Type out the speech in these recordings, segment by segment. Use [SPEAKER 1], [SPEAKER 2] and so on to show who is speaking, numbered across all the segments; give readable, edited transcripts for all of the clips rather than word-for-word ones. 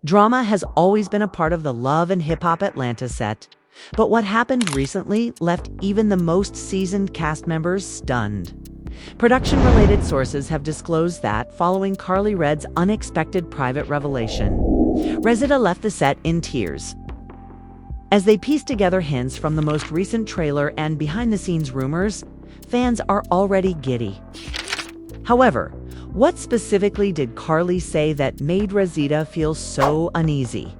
[SPEAKER 1] Drama has always been a part of the Love and Hip Hop Atlanta set, but what happened recently left even the most seasoned cast members stunned. Production-related sources have disclosed that, following Karlie Redd's unexpected private revelation, Rosita left the set in tears. As they piece together hints from the most recent trailer and behind-the-scenes rumors, fans are already giddy. However, what specifically did Karlie say that made Rosita feel so uneasy?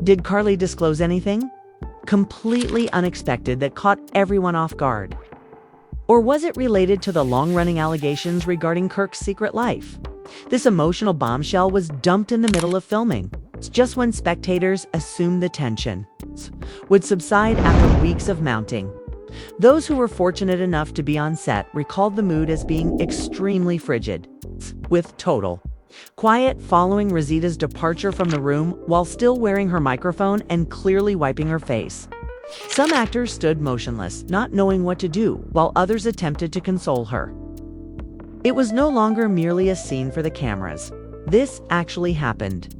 [SPEAKER 1] Did Karlie disclose anything completely unexpected that caught everyone off guard? Or was it related to the long-running allegations regarding Kirk's secret life? This emotional bombshell was dumped in the middle of filming, just when spectators assumed the tension would subside after weeks of mounting. Those who were fortunate enough to be on set recalled the mood as being extremely frigid, with total quiet following Rosita's departure from the room while still wearing her microphone and clearly wiping her face. Some actors stood motionless, not knowing what to do, while others attempted to console her. It was no longer merely a scene for the cameras. This actually happened.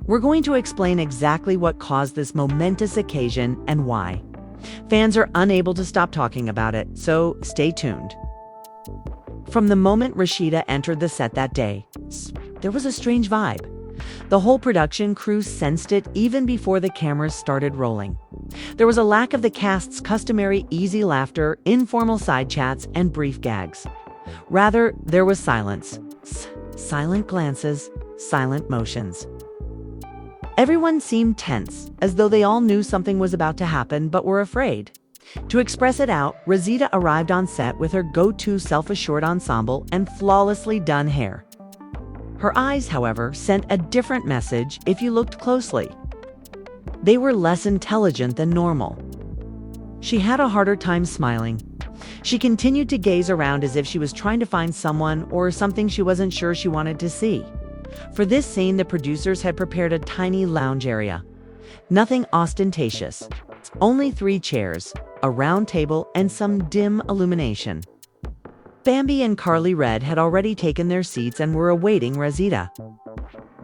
[SPEAKER 1] We're going to explain exactly what caused this momentous occasion and why. Fans are unable to stop talking about it, so stay tuned. From the moment Rasheeda entered the set that day, there was a strange vibe. The whole production crew sensed it even before the cameras started rolling. There was a lack of the cast's customary easy laughter, informal side chats, and brief gags. Rather, there was silence. Silent glances, silent motions. Everyone seemed tense, as though they all knew something was about to happen but were afraid. To express it out, Rosita arrived on set with her go-to self-assured ensemble and flawlessly done hair. Her eyes, however, sent a different message if you looked closely. They were less intelligent than normal. She had a harder time smiling. She continued to gaze around as if she was trying to find someone or something she wasn't sure she wanted to see. For this scene, the producers had prepared a tiny lounge area. Nothing ostentatious. Only 3 chairs, a round table, and some dim illumination. Bambi and Karlie Redd had already taken their seats and were awaiting Rosita.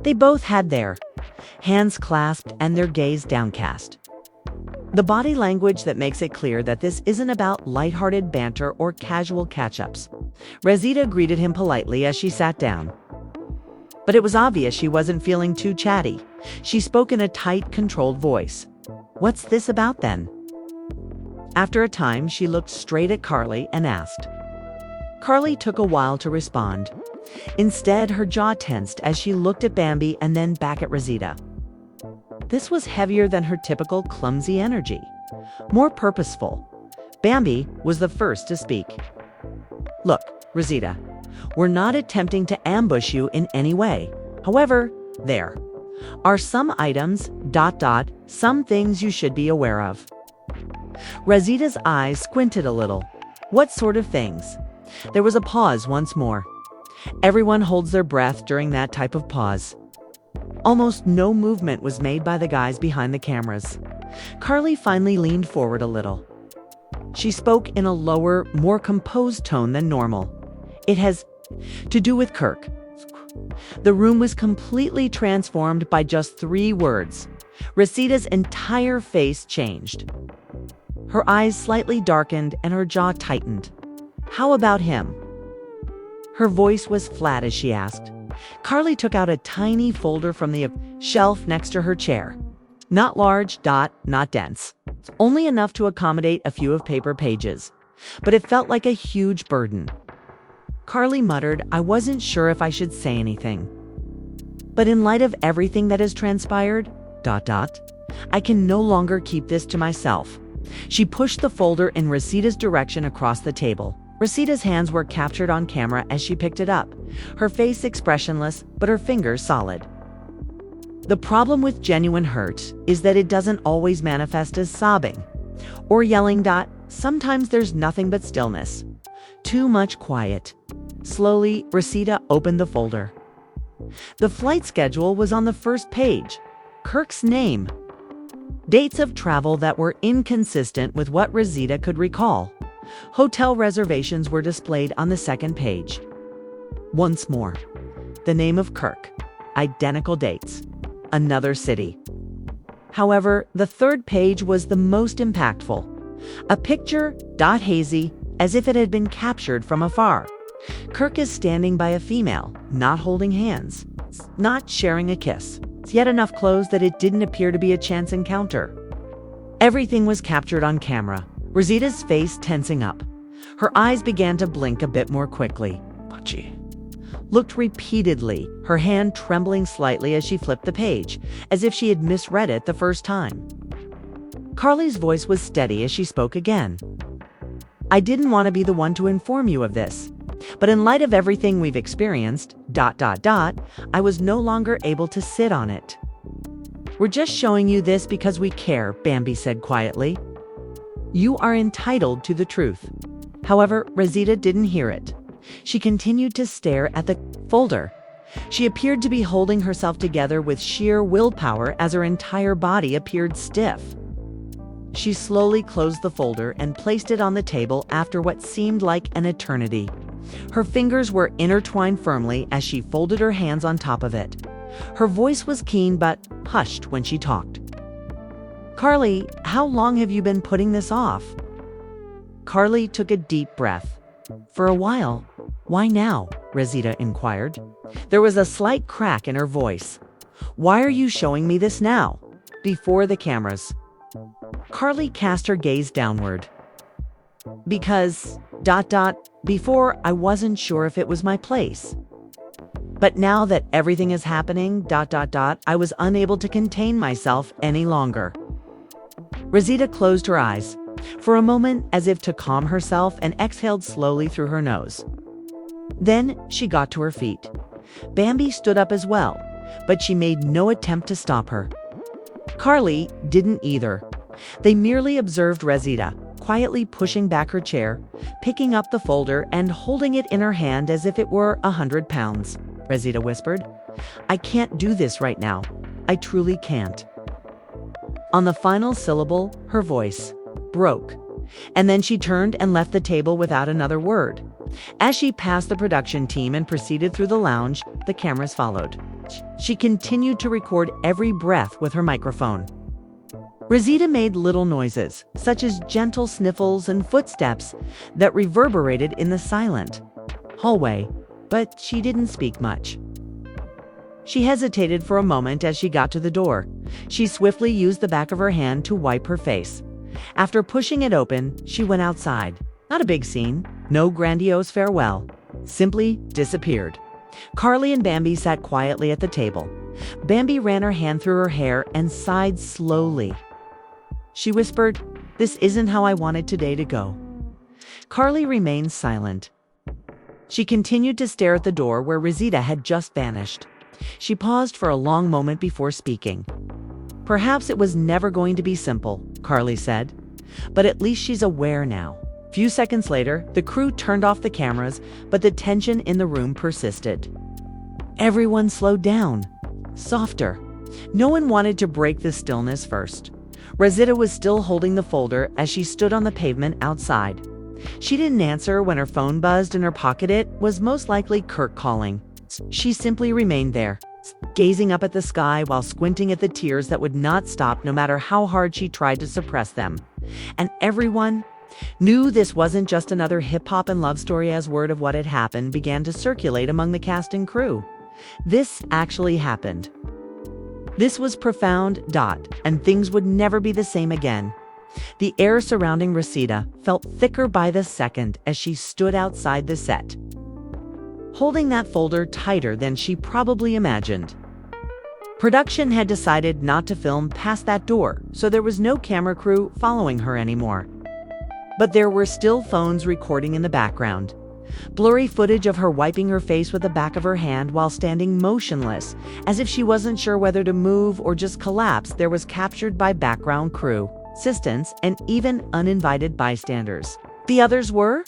[SPEAKER 1] They both had their hands clasped and their gaze downcast. The body language that makes it clear that this isn't about lighthearted banter or casual catch-ups. Rosita greeted him politely as she sat down. But it was obvious she wasn't feeling too chatty. She spoke in a tight, controlled voice. "What's this about then?" After a time, she looked straight at Karlie and asked. Karlie took a while to respond. Instead, her jaw tensed as she looked at Bambi and then back at Rosita. This was heavier than her typical clumsy energy, more purposeful. Bambi was the first to speak. "Look, Rosita, we're not attempting to ambush you in any way. However, there are some items, some things you should be aware of." Rosita's eyes squinted a little. What sort of things? There was a pause once more. Everyone holds their breath during that type of pause. Almost no movement was made by the guys behind the cameras. Karlie finally leaned forward a little. She spoke in a lower, more composed tone than normal. "It has to do with Kirk." The room was completely transformed by just 3 words. Rosita's entire face changed. Her eyes slightly darkened and her jaw tightened. "How about him?" Her voice was flat as she asked. Karlie took out a tiny folder from the shelf next to her chair. Not large, not dense. Only enough to accommodate a few of paper pages. But it felt like a huge burden. Karlie muttered, "I wasn't sure if I should say anything. But in light of everything that has transpired, I can no longer keep this to myself." She pushed the folder in Rosita's direction across the table. Rosita's hands were captured on camera as she picked it up, her face expressionless, but her fingers solid. The problem with genuine hurt is that it doesn't always manifest as sobbing or yelling. Sometimes there's nothing but stillness. Too much quiet. Slowly, Rosita opened the folder. The flight schedule was on the first page. Kirk's name. Dates of travel that were inconsistent with what Rosita could recall. Hotel reservations were displayed on the second page. Once more, the name of Kirk. Identical dates. another city. However, the third page was the most impactful. A picture, hazy, as if it had been captured from afar. Kirk is standing by a female, not holding hands, not sharing a kiss. It's yet enough close that it didn't appear to be a chance encounter. Everything was captured on camera, Rosita's face tensing up. Her eyes began to blink a bit more quickly. She looked repeatedly, her hand trembling slightly as she flipped the page, as if she had misread it the first time. Karlie's voice was steady as she spoke again. I didn't want to be the one to inform you of this, but in light of everything we've experienced, I was no longer able to sit on it. We're just showing you this because we care, Bambi said quietly. You are entitled to the truth. However, Rosita didn't hear it. She continued to stare at the folder. She appeared to be holding herself together with sheer willpower as her entire body appeared stiff. She slowly closed the folder and placed it on the table after what seemed like an eternity. Her fingers were intertwined firmly as she folded her hands on top of it. Her voice was keen but hushed when she talked. Karlie, how long have you been putting this off? Karlie took a deep breath. For a while. Why now? Rosita inquired. There was a slight crack in her voice. Why are you showing me this now? Before the cameras. Karlie cast her gaze downward. Because, before I wasn't sure if it was my place. But now that everything is happening, I was unable to contain myself any longer. Rosita closed her eyes, for a moment as if to calm herself, and exhaled slowly through her nose. Then she got to her feet. Bambi stood up as well, but she made no attempt to stop her. Karlie didn't either. They merely observed Rosita, quietly pushing back her chair, picking up the folder and holding it in her hand as if it were 100 pounds. Rosita whispered, I can't do this right now. I truly can't. On the final syllable, her voice broke, and then she turned and left the table without another word. As she passed the production team and proceeded through the lounge, the cameras followed. She continued to record every breath with her microphone. Rosita made little noises, such as gentle sniffles and footsteps that reverberated in the silent hallway, but she didn't speak much. She hesitated for a moment as she got to the door. She swiftly used the back of her hand to wipe her face. After pushing it open, she went outside. Not a big scene, no grandiose farewell, simply disappeared. Karlie and Bambi sat quietly at the table. Bambi ran her hand through her hair and sighed slowly. She whispered, This isn't how I wanted today to go. Karlie remained silent. She continued to stare at the door where Rosita had just vanished. She paused for a long moment before speaking. Perhaps it was never going to be simple, Karlie said, but at least she's aware now. A few seconds later, the crew turned off the cameras, but the tension in the room persisted. Everyone slowed down, softer. No one wanted to break the stillness first. Rosita was still holding the folder as she stood on the pavement outside. She didn't answer when her phone buzzed in her pocket. It was most likely Kirk calling. She simply remained there, gazing up at the sky while squinting at the tears that would not stop no matter how hard she tried to suppress them. And everyone knew this wasn't just another hip-hop and love story as word of what had happened began to circulate among the cast and crew. This actually happened. This was profound, and things would never be the same again. The air surrounding Rosita felt thicker by the second as she stood outside the set, holding that folder tighter than she probably imagined. Production had decided not to film past that door, so there was no camera crew following her anymore. But there were still phones recording in the background. Blurry footage of her wiping her face with the back of her hand while standing motionless, as if she wasn't sure whether to move or just collapse, there was captured by background crew, assistants, and even uninvited bystanders. The others were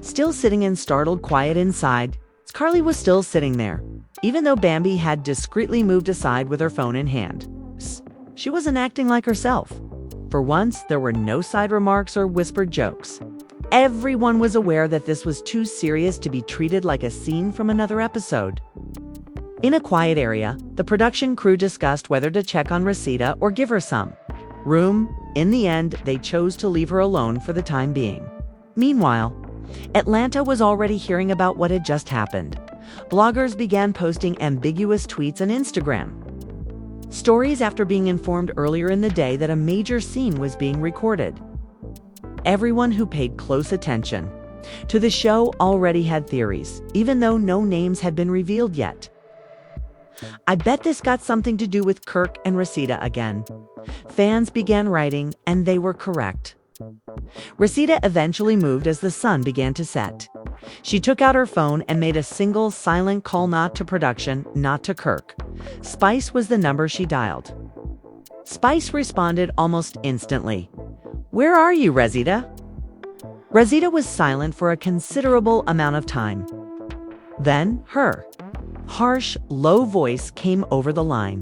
[SPEAKER 1] still sitting in startled quiet inside. Karlie was still sitting there, even though Bambi had discreetly moved aside with her phone in hand. She wasn't acting like herself. For once, there were no side remarks or whispered jokes. Everyone was aware that this was too serious to be treated like a scene from another episode. In a quiet area, the production crew discussed whether to check on Rosita or give her some room. In the end, they chose to leave her alone for the time being. Meanwhile, Atlanta was already hearing about what had just happened. Bloggers began posting ambiguous tweets on Instagram. Stories after being informed earlier in the day that a major scene was being recorded. Everyone who paid close attention to the show already had theories, even though no names had been revealed yet. I bet this got something to do with Kirk and Rosita again. Fans began writing, and they were correct. Rosita eventually moved as the sun began to set. She took out her phone and made a single silent call, not to production, not to Kirk. Spice was the number she dialed. Spice responded almost instantly. "Where are you, Rosita?" Rosita was silent for a considerable amount of time. Then her harsh, low voice came over the line.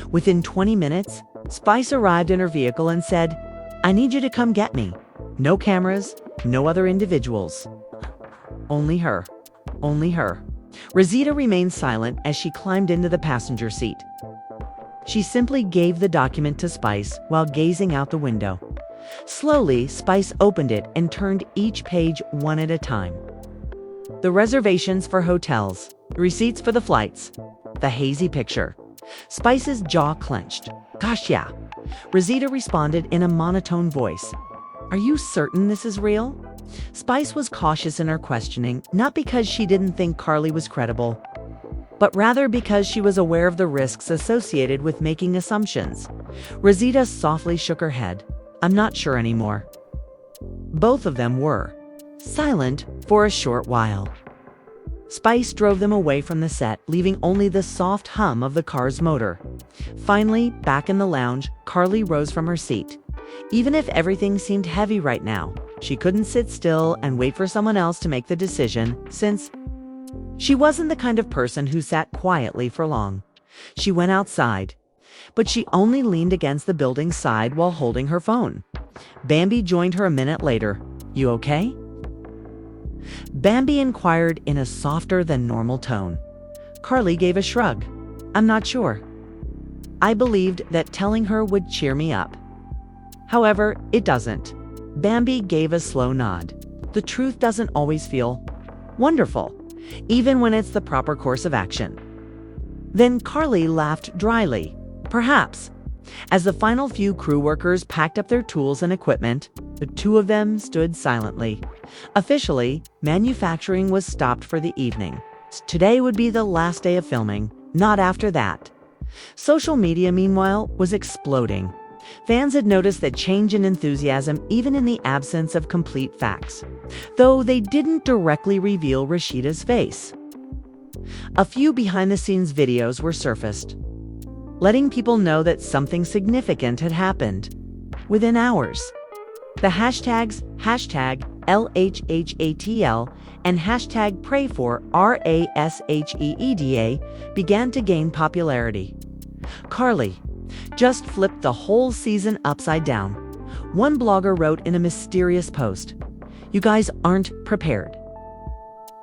[SPEAKER 1] Within 20 minutes, Spice arrived in her vehicle and said, "I need you to come get me. No cameras, no other individuals. Only her. Only her." Rosita remained silent as she climbed into the passenger seat. She simply gave the document to Spice while gazing out the window. Slowly, Spice opened it and turned each page one at a time. The reservations for hotels, receipts for the flights, the hazy picture. Spice's jaw clenched. "Gosh, yeah." Rosita responded in a monotone voice. "Are you certain this is real?" Spice was cautious in her questioning, not because she didn't think Karlie was credible, but rather because she was aware of the risks associated with making assumptions. Rosita softly shook her head. "I'm not sure anymore." Both of them were silent for a short while. Spice drove them away from the set, leaving only the soft hum of the car's motor. Finally, back in the lounge, Karlie rose from her seat. Even if everything seemed heavy right now, she couldn't sit still and wait for someone else to make the decision, since she wasn't the kind of person who sat quietly for long. She went outside, but she only leaned against the building's side while holding her phone. Bambi joined her a minute later. "You okay?" Bambi inquired in a softer than normal tone. Karlie gave a shrug. "I'm not sure. I believed that telling her would cheer me up. However, it doesn't." Bambi gave a slow nod. "The truth doesn't always feel wonderful, even when it's the proper course of action." Then Karlie laughed dryly. "Perhaps." As the final few crew workers packed up their tools and equipment, the two of them stood silently. Officially, manufacturing was stopped for the evening. Today would be the last day of filming, not after that. Social media, meanwhile, was exploding. Fans had noticed that change in enthusiasm even in the absence of complete facts, though they didn't directly reveal Rasheeda's face. A few behind-the-scenes videos were surfaced, letting people know that something significant had happened within hours. The hashtags #LHHATL and #PrayForRasheeda began to gain popularity. Karlie just flipped the whole season upside down. One blogger wrote in a mysterious post, "You guys aren't prepared."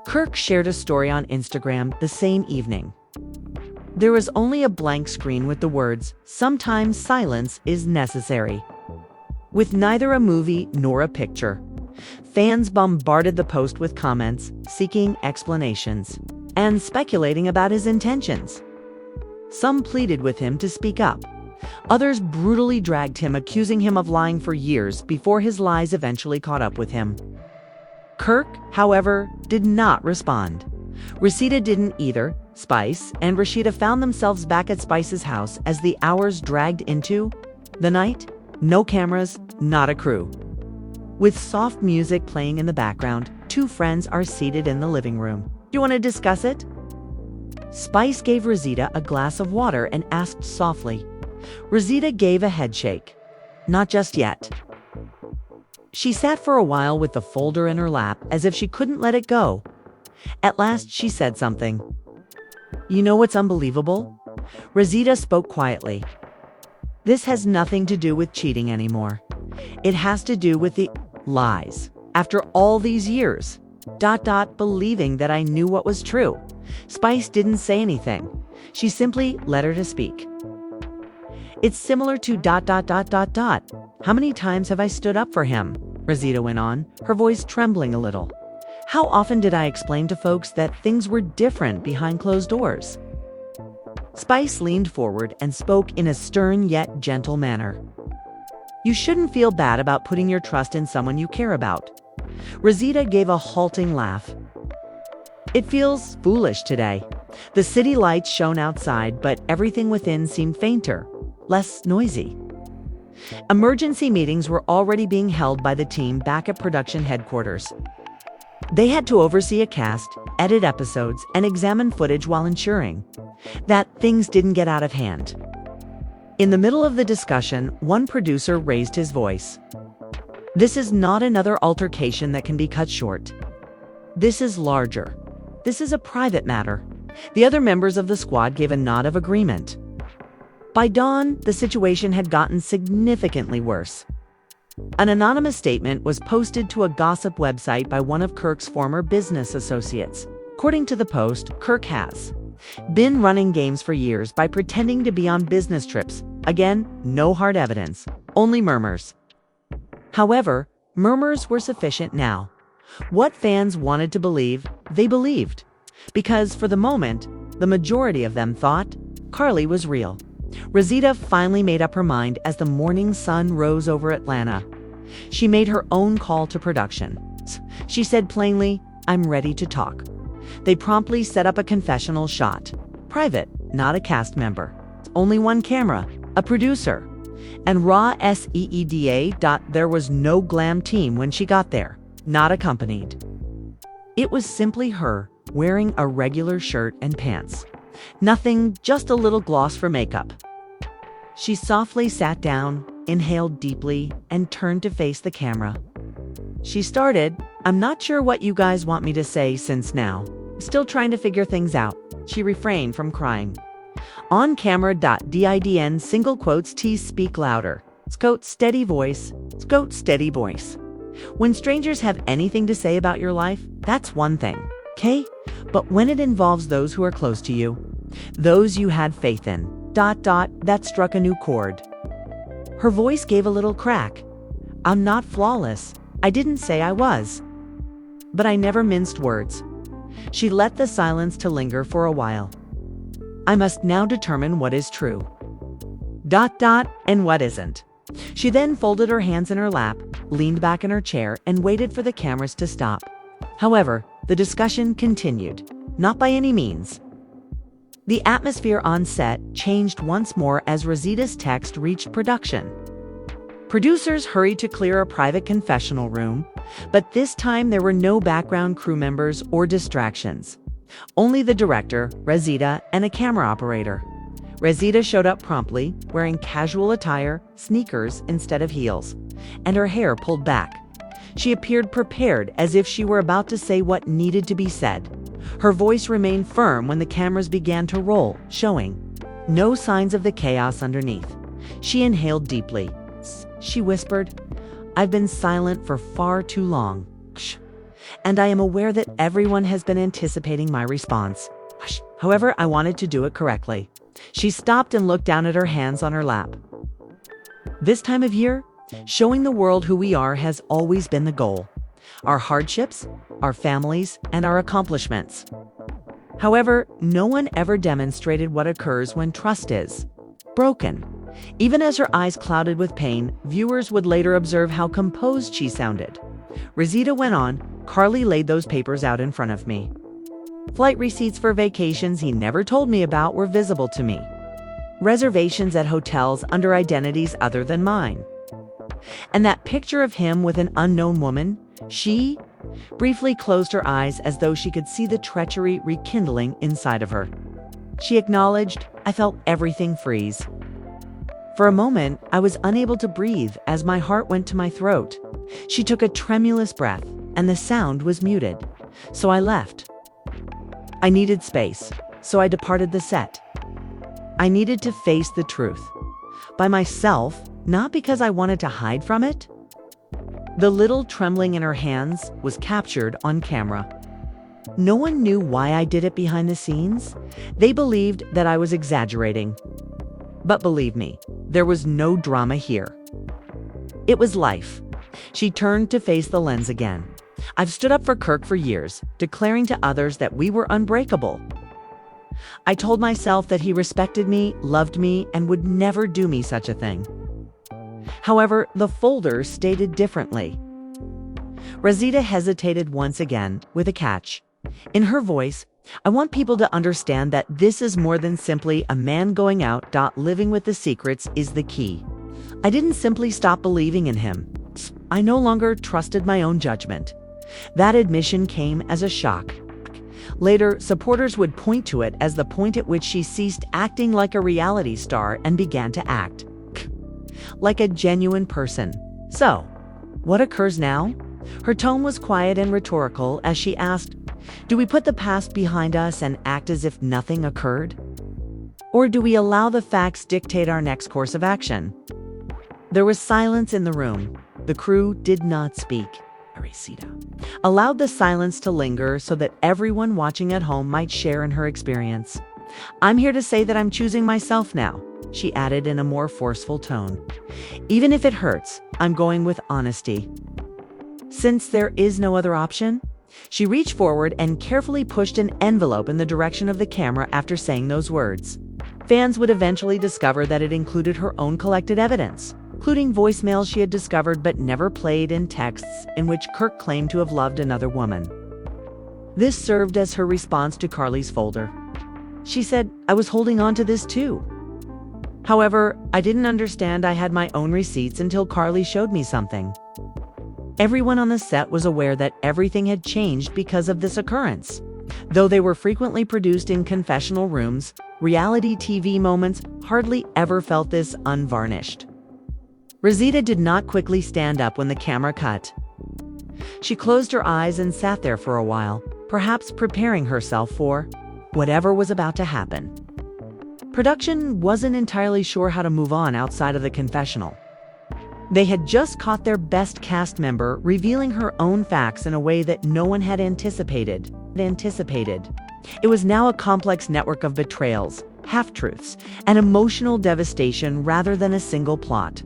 [SPEAKER 1] Kirk shared a story on Instagram the same evening. There was only a blank screen with the words, "Sometimes silence is necessary," with neither a movie nor a picture. Fans bombarded the post with comments, seeking explanations, and speculating about his intentions. Some pleaded with him to speak up. Others brutally dragged him, accusing him of lying for years before his lies eventually caught up with him. Kirk, however, did not respond. Rosita didn't either. Spice and Rasheeda found themselves back at Spice's house as the hours dragged into the night. No cameras, not a crew. With soft music playing in the background, two friends are seated in the living room. "Do you want to discuss it?" Spice gave Rosita a glass of water and asked softly. Rosita gave a headshake. "Not just yet." She sat for a while with the folder in her lap as if she couldn't let it go. At last, she said something. "You know what's unbelievable?" Rosita spoke quietly. "This has nothing to do with cheating anymore. It has to do with the lies. After all these years, believing that I knew what was true." Spice didn't say anything. She simply let her to speak. It's similar to ... How many times have I stood up for him? Rosita went on, her voice trembling a little. How often did I explain to folks that things were different behind closed doors? Spice leaned forward and spoke in a stern yet gentle manner. You shouldn't feel bad about putting your trust in someone you care about. Rosita gave a halting laugh. It feels foolish today. The city lights shone outside, but everything within seemed fainter, less noisy. Emergency meetings were already being held by the team back at production headquarters. They had to oversee a cast, edit episodes, and examine footage while ensuring that things didn't get out of hand. In the middle of the discussion, one producer raised his voice. This is not another altercation that can be cut short. This is larger. This is a private matter. The other members of the squad gave a nod of agreement. By dawn, the situation had gotten significantly worse. An anonymous statement was posted to a gossip website by one of Kirk's former business associates. According to the post, Kirk has been running games for years by pretending to be on business trips. Again, no hard evidence, only murmurs. However, murmurs were sufficient now. What fans wanted to believe, they believed. Because for the moment, the majority of them thought Karlie was real. Rosita finally made up her mind as the morning sun rose over Atlanta. She made her own call to production. She said plainly, I'm ready to talk. They promptly set up a confessional shot. Private, not a cast member. Only one camera, a producer. And raw SEEDA. There was no glam team when she got there, not accompanied. It was simply her, wearing a regular shirt and pants. Nothing, just a little gloss for makeup. She softly sat down, inhaled deeply, and turned to face the camera. She started, I'm not sure what you guys want me to say since now. Still trying to figure things out. She refrained from crying. On camera. Didn single quotes T speak louder. Scote steady voice. Scote steady voice. When strangers have anything to say about your life, that's one thing, okay? But when it involves those who are close to you, those you had faith in, ... that struck a new chord. Her voice gave a little crack. I'm not flawless. I didn't say I was. But I never minced words. She let the silence to linger for a while. I must now determine what is true. ... and what isn't. She then folded her hands in her lap, leaned back in her chair, and waited for the cameras to stop. However, the discussion continued, not by any means. The atmosphere on set changed once more as Rosita's text reached production. Producers hurried to clear a private confessional room, but this time there were no background crew members or distractions. Only the director, Rosita, and a camera operator. Rosita showed up promptly, wearing casual attire, sneakers instead of heels, and her hair pulled back. She appeared prepared, as if she were about to say what needed to be said. Her voice remained firm when the cameras began to roll, showing no signs of the chaos underneath. She inhaled deeply. She whispered, I've been silent for far too long. And I am aware that everyone has been anticipating my response. However, I wanted to do it correctly. She stopped and looked down at her hands on her lap. This time of year, showing the world who we are has always been the goal. Our hardships, our families, and our accomplishments. However, no one ever demonstrated what occurs when trust is broken. Even as her eyes clouded with pain, viewers would later observe how composed she sounded. Rosita went on, Karlie laid those papers out in front of me. Flight receipts for vacations he never told me about were visible to me. Reservations at hotels under identities other than mine. And that picture of him with an unknown woman, she briefly closed her eyes as though she could see the treachery rekindling inside of her. She acknowledged, I felt everything freeze. For a moment, I was unable to breathe as my heart went to my throat. She took a tremulous breath, and the sound was muted. So I left. I needed space, so I departed the set. I needed to face the truth. By myself, not because I wanted to hide from it. The little trembling in her hands was captured on camera. No one knew why I did it behind the scenes. They believed that I was exaggerating. But believe me, there was no drama here. It was life. She turned to face the lens again. I've stood up for Kirk for years, declaring to others that we were unbreakable. I told myself that he respected me, loved me, and would never do me such a thing. However, the folder stated differently. Rosita hesitated once again, with a catch. In her voice, I want people to understand that this is more than simply a man going out. Living with the secrets is the key. I didn't simply stop believing in him. I no longer trusted my own judgment. That admission came as a shock. Later, supporters would point to it as the point at which she ceased acting like a reality star and began to act like a genuine person. So, what occurs now? Her tone was quiet and rhetorical as she asked, do we put the past behind us and act as if nothing occurred? Or do we allow the facts dictate our next course of action? There was silence in the room. The crew did not speak. Rosita allowed the silence to linger so that everyone watching at home might share in her experience. I'm here to say that I'm choosing myself now, she added in a more forceful tone. Even if it hurts, I'm going with honesty. Since there is no other option, she reached forward and carefully pushed an envelope in the direction of the camera after saying those words. Fans would eventually discover that it included her own collected evidence, including voicemails she had discovered but never played and texts in which Kirk claimed to have loved another woman. This served as her response to Karlie's folder. She said, I was holding on to this too. However, I didn't understand I had my own receipts until Karlie showed me something. Everyone on the set was aware that everything had changed because of this occurrence. Though they were frequently produced in confessional rooms, reality TV moments hardly ever felt this unvarnished. Rosita did not quickly stand up when the camera cut. She closed her eyes and sat there for a while, perhaps preparing herself for whatever was about to happen. Production wasn't entirely sure how to move on outside of the confessional. They had just caught their best cast member revealing her own facts in a way that no one had anticipated. It was now a complex network of betrayals, half-truths, and emotional devastation rather than a single plot.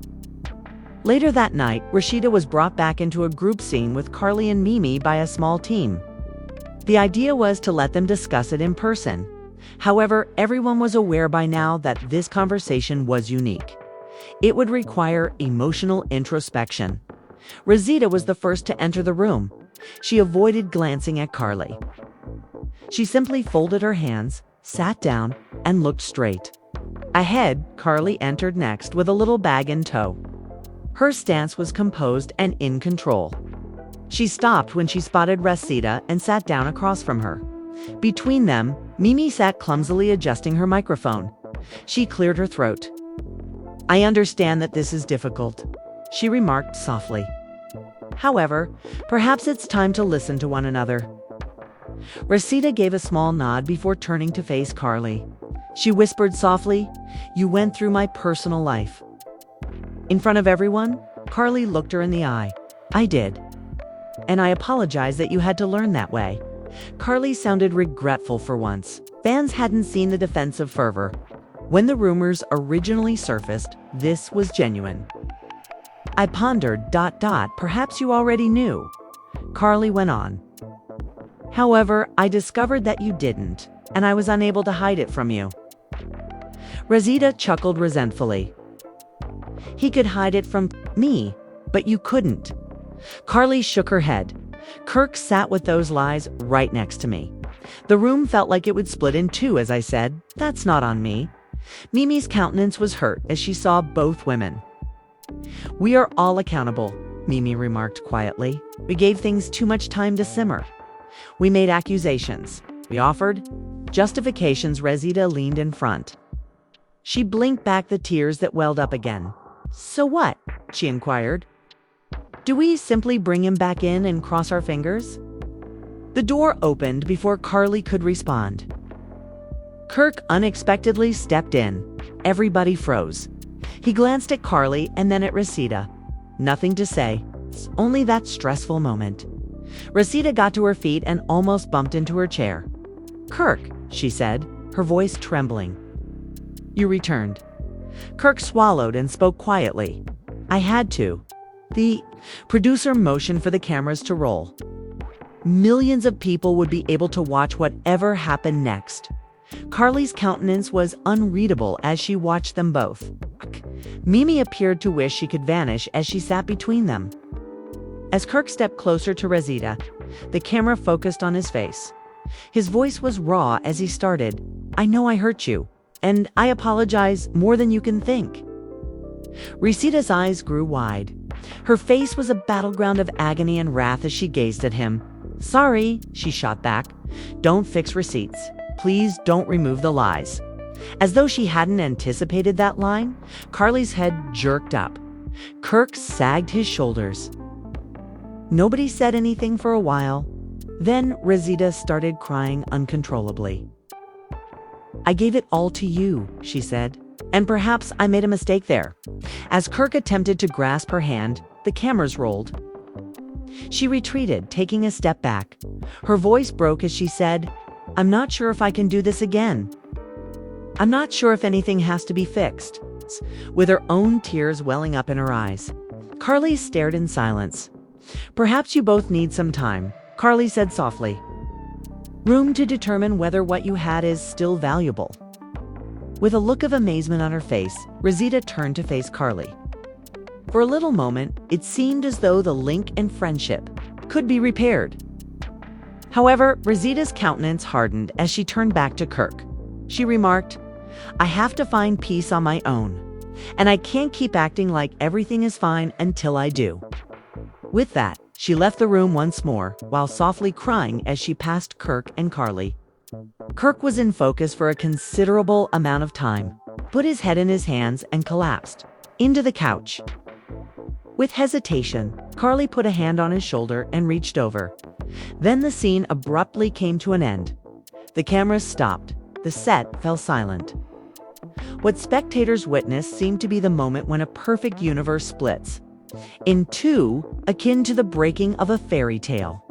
[SPEAKER 1] Later that night, Rasheeda was brought back into a group scene with Karlie and Mimi by a small team. The idea was to let them discuss it in person. However, everyone was aware by now that this conversation was unique. It would require emotional introspection. Rosita was the first to enter the room. She avoided glancing at Karlie. She simply folded her hands, sat down, and looked straight. Ahead, Karlie entered next with a little bag in tow. Her stance was composed and in control. She stopped when she spotted Rosita and sat down across from her. Between them, Mimi sat clumsily adjusting her microphone. She cleared her throat. I understand that this is difficult, she remarked softly. However, perhaps it's time to listen to one another. Rosita gave a small nod before turning to face Karlie. She whispered softly, You went through my personal life. In front of everyone, Karlie looked her in the eye. I did. And I apologize that you had to learn that way. Karlie sounded regretful for once. Fans hadn't seen the defensive fervor. When the rumors originally surfaced, this was genuine. I pondered, perhaps you already knew. Karlie went on. However, I discovered that you didn't, and I was unable to hide it from you. Rosita chuckled resentfully. He could hide it from me, but you couldn't. Karlie shook her head. Kirk sat with those lies right next to me. The room felt like it would split in two as I said, That's not on me. Mimi's countenance was hurt as she saw both women. We are all accountable, Mimi remarked quietly. We gave things too much time to simmer. We made accusations. We offered justifications. Rosita leaned in front. She blinked back the tears that welled up again. So what? She inquired. Do we simply bring him back in and cross our fingers? The door opened before Karlie could respond. Kirk unexpectedly stepped in. Everybody froze. He glanced at Karlie and then at Rosita. Nothing to say. Only that stressful moment. Rosita got to her feet and almost bumped into her chair. "Kirk," she said, her voice trembling. "You returned." Kirk swallowed and spoke quietly. "I had to." The producer motioned for the cameras to roll. Millions of people would be able to watch whatever happened next. Karlie's countenance was unreadable as she watched them both. Mimi appeared to wish she could vanish as she sat between them. As Kirk stepped closer to Rosita, the camera focused on his face. His voice was raw as he started, "I know I hurt you, and I apologize more than you can think." Rosita's eyes grew wide. Her face was a battleground of agony and wrath as she gazed at him. "Sorry," she shot back. "Don't fix receipts. Please don't remove the lies." As though she hadn't anticipated that line, Karlie's head jerked up. Kirk sagged his shoulders. Nobody said anything for a while. Then Rosita started crying uncontrollably. "I gave it all to you," she said, "and perhaps I made a mistake there." As Kirk attempted to grasp her hand, the cameras rolled. She retreated, taking a step back. Her voice broke as she said, "I'm not sure if I can do this again. I'm not sure if anything has to be fixed," with her own tears welling up in her eyes. Karlie stared in silence. "Perhaps you both need some time," Karlie said softly. "Room to determine whether what you had is still valuable." With a look of amazement on her face, Rosita turned to face Karlie. For a little moment, it seemed as though the link in friendship could be repaired. However, Rosita's countenance hardened as she turned back to Kirk. She remarked, "I have to find peace on my own, and I can't keep acting like everything is fine until I do." With that, she left the room once more, while softly crying as she passed Kirk and Karlie. Kirk was in focus for a considerable amount of time, put his head in his hands and collapsed into the couch. With hesitation, Karlie put a hand on his shoulder and reached over. Then the scene abruptly came to an end. The cameras stopped. The set fell silent. What spectators witnessed seemed to be the moment when a perfect universe splits in two, akin to the breaking of a fairy tale.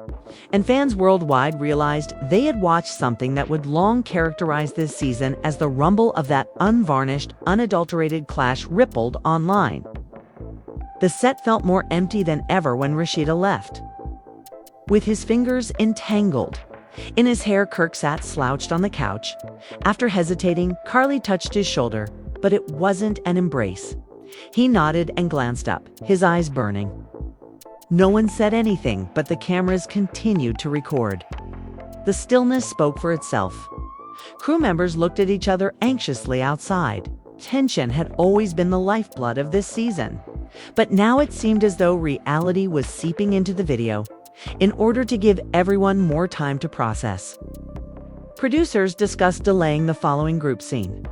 [SPEAKER 1] And fans worldwide realized they had watched something that would long characterize this season as the rumble of that unvarnished, unadulterated clash rippled online. The set felt more empty than ever when Rasheeda left. With his fingers entangled in his hair, Kirk sat slouched on the couch. After hesitating, Karlie touched his shoulder, but it wasn't an embrace. He nodded and glanced up, his eyes burning. No one said anything, but the cameras continued to record. The stillness spoke for itself. Crew members looked at each other anxiously outside. Tension had always been the lifeblood of this season, but now it seemed as though reality was seeping into the video in order to give everyone more time to process. Producers discussed delaying the following group scene.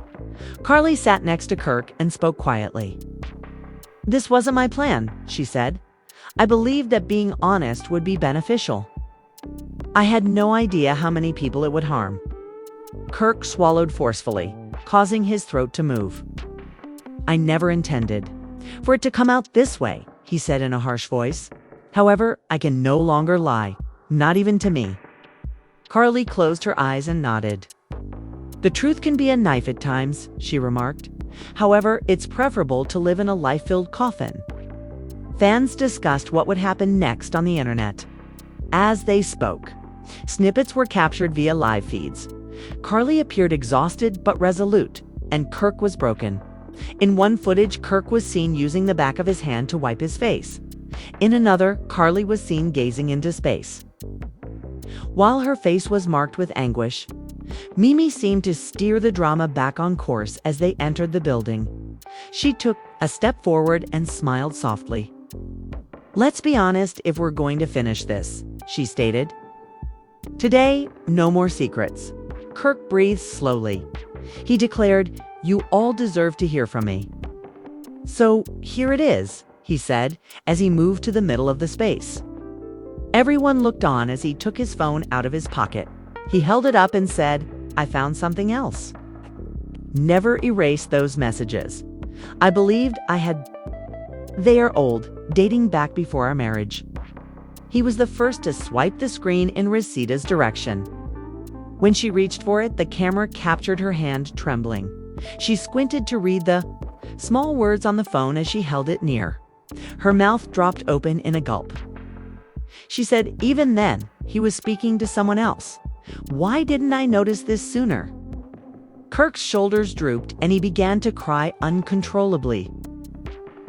[SPEAKER 1] Karlie sat next to Kirk and spoke quietly. "This wasn't my plan," she said. "I believed that being honest would be beneficial. I had no idea how many people it would harm." Kirk swallowed forcefully, causing his throat to move. "I never intended for it to come out this way," he said in a harsh voice. "However, I can no longer lie, not even to me." Karlie closed her eyes and nodded. "The truth can be a knife at times," she remarked. "However, it's preferable to live in a life-filled coffin." Fans discussed what would happen next on the internet. As they spoke, snippets were captured via live feeds. Karlie appeared exhausted but resolute, and Kirk was broken. In one footage, Kirk was seen using the back of his hand to wipe his face. In another, Karlie was seen gazing into space. While her face was marked with anguish, Mimi seemed to steer the drama back on course as they entered the building. She took a step forward and smiled softly. "Let's be honest if we're going to finish this," she stated. "Today, no more secrets." Kirk breathed slowly. He declared, "You all deserve to hear from me." "So here it is," he said as he moved to the middle of the space. Everyone looked on as he took his phone out of his pocket. He held it up and said, "I found something else. Never erase those messages. I believed I had. They are old, dating back before our marriage." He was the first to swipe the screen in Rosita's direction. When she reached for it, the camera captured her hand trembling. She squinted to read the small words on the phone as she held it near. Her mouth dropped open in a gulp. She said, "Even then, he was speaking to someone else. Why didn't I notice this sooner?" Kirk's shoulders drooped and he began to cry uncontrollably.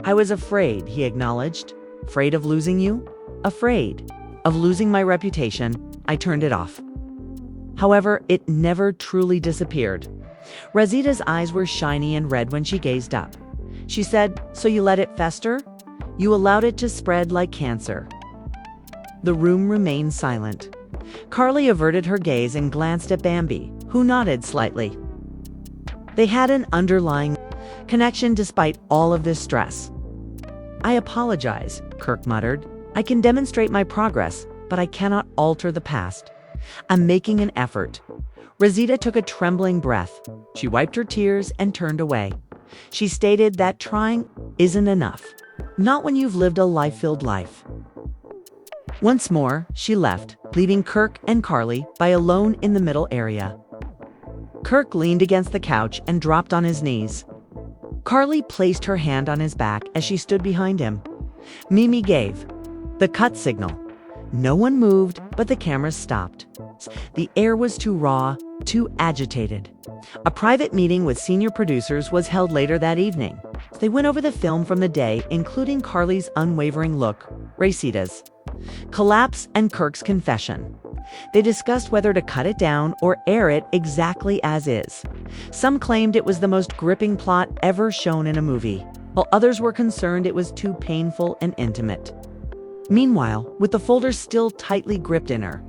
[SPEAKER 1] "I was afraid," he acknowledged. "Afraid of losing you? Afraid of losing my reputation. I turned it off." However, it never truly disappeared. Rosita's eyes were shiny and red when she gazed up. She said, "So you let it fester? You allowed it to spread like cancer." The room remained silent. Karlie averted her gaze and glanced at Bambi, who nodded slightly. They had an underlying connection despite all of this stress. "I apologize," Kirk muttered. "I can demonstrate my progress, but I cannot alter the past. I'm making an effort." Rosita took a trembling breath. She wiped her tears and turned away. She stated that trying isn't enough. Not when you've lived a life-filled life. Once more, she left, leaving Kirk and Karlie by alone in the middle area. Kirk leaned against the couch and dropped on his knees. Karlie placed her hand on his back as she stood behind him. Mimi gave the cut signal. No one moved, but the cameras stopped. The air was too raw, too agitated. A private meeting with senior producers was held later that evening. They went over the film from the day, including Karlie's unwavering look, Rosita's collapse, and Kirk's confession. They discussed whether to cut it down or air it exactly as is. Some claimed it was the most gripping plot ever shown in a movie, while others were concerned it was too painful and intimate. Meanwhile, with the folder still tightly gripped in her,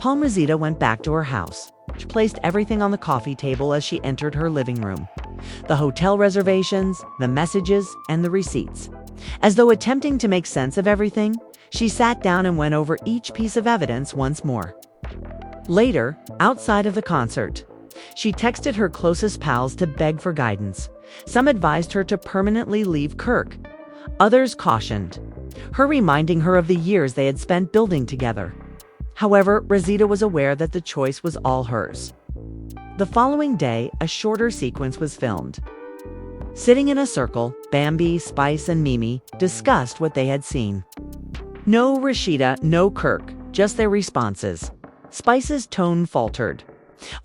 [SPEAKER 1] Rosita went back to her house. She placed everything on the coffee table as she entered her living room. The hotel reservations, the messages, and the receipts. As though attempting to make sense of everything, she sat down and went over each piece of evidence once more. Later, outside of the concert, she texted her closest pals to beg for guidance. Some advised her to permanently leave Kirk. Others cautioned her, reminding her of the years they had spent building together. However, Rosita was aware that the choice was all hers. The following day, a shorter sequence was filmed. Sitting in a circle, Bambi, Spice, and Mimi discussed what they had seen. No Rasheeda, no Kirk, just their responses. Spice's tone faltered.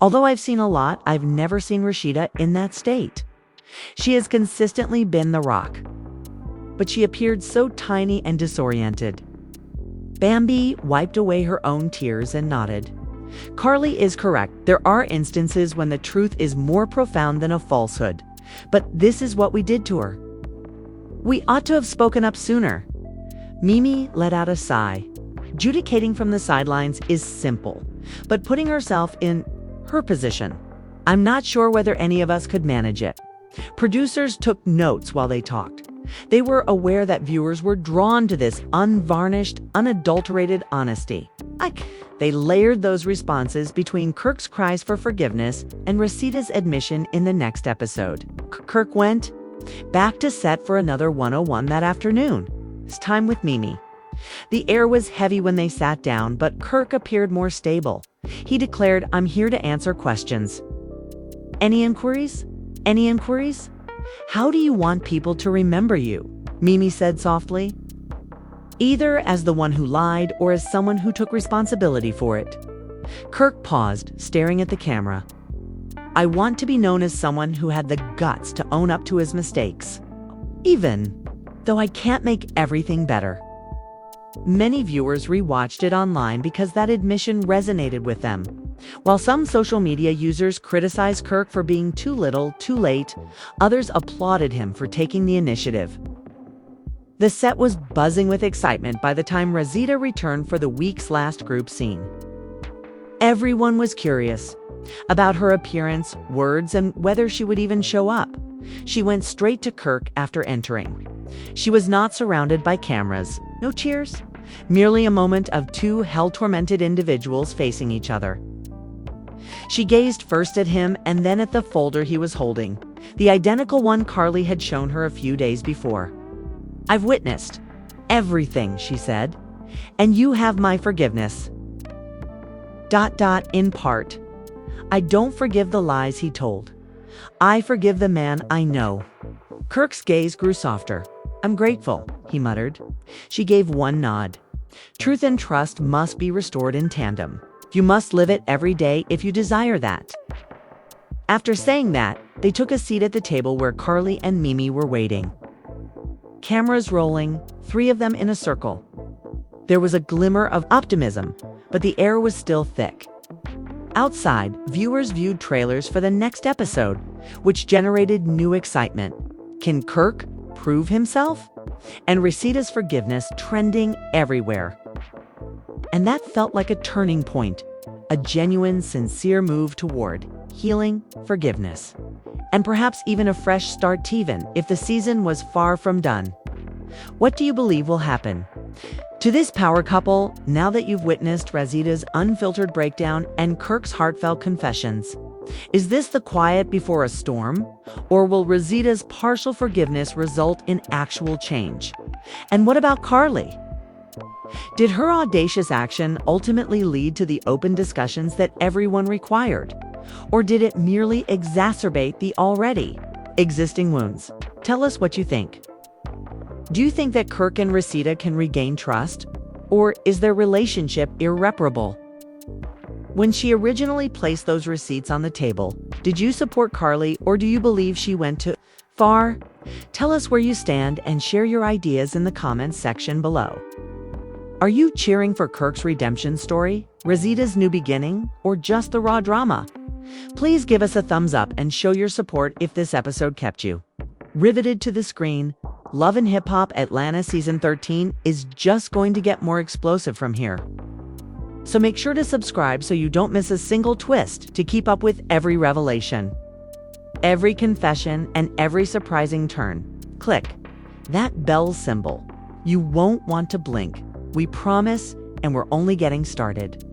[SPEAKER 1] "Although I've seen a lot, I've never seen Rasheeda in that state. She has consistently been the rock. But she appeared so tiny and disoriented." Bambi wiped away her own tears and nodded. "Karlie is correct. There are instances when the truth is more profound than a falsehood. But this is what we did to her. We ought to have spoken up sooner." Mimi let out a sigh. Adjudicating from the sidelines is simple, but putting herself in her position, I'm not sure whether any of us could manage it. Producers took notes while they talked. They were aware that viewers were drawn to this unvarnished, unadulterated honesty. They layered those responses between Kirk's cries for forgiveness and Rosita's admission in the next episode. Kirk went back to set for another 101 that afternoon, this time with Mimi. The air was heavy when they sat down, but Kirk appeared more stable. He declared, "I'm here to answer questions." "Any inquiries? Any inquiries?" "How do you want people to remember you?" Mimi said softly. "Either as the one who lied or as someone who took responsibility for it." Kirk paused, staring at the camera. "I want to be known as someone who had the guts to own up to his mistakes, even though I can't make everything better." Many viewers rewatched it online because that admission resonated with them. While some social media users criticized Kirk for being too little, too late, others applauded him for taking the initiative. The set was buzzing with excitement by the time Rosita returned for the week's last group scene. Everyone was curious about her appearance, words, and whether she would even show up. She went straight to Kirk after entering. She was not surrounded by cameras. No cheers. Merely a moment of two hell-tormented individuals facing each other. She gazed first at him and then at the folder he was holding, the identical one Karlie had shown her a few days before. "I've witnessed everything," she said. And you have my forgiveness. ... In part. I don't forgive the lies he told. I forgive the man I know. Kirk's gaze grew softer. I'm grateful, he muttered. She gave one nod. Truth and trust must be restored in tandem. You must live it every day if you desire that. After saying that, they took a seat at the table where Karlie and Mimi were waiting. Cameras rolling, 3 of them in a circle. There was a glimmer of optimism, but the air was still thick. Outside, viewers viewed trailers for the next episode, which generated new excitement. Can Kirk prove himself? And Rosita's forgiveness trending everywhere. And that felt like a turning point, a genuine, sincere move toward healing, forgiveness, and perhaps even a fresh start even if the season was far from done. What do you believe will happen? To this power couple, now that you've witnessed Rosita's unfiltered breakdown and Kirk's heartfelt confessions, is this the quiet before a storm? Or will Rosita's partial forgiveness result in actual change? And what about Karlie? Did her audacious action ultimately lead to the open discussions that everyone required? Or did it merely exacerbate the already existing wounds? Tell us what you think. Do you think that Kirk and Rosita can regain trust? Or is their relationship irreparable? When she originally placed those receipts on the table, did you support Karlie or do you believe she went too far? Tell us where you stand and share your ideas in the comments section below. Are you cheering for Kirk's redemption story, Rosita's new beginning, or just the raw drama? Please give us a thumbs up and show your support if this episode kept you riveted to the screen. Love and Hip Hop Atlanta Season 13 is just going to get more explosive from here. So make sure to subscribe so you don't miss a single twist to keep up with every revelation, every confession, and every surprising turn. Click that bell symbol. You won't want to blink. We promise, and we're only getting started.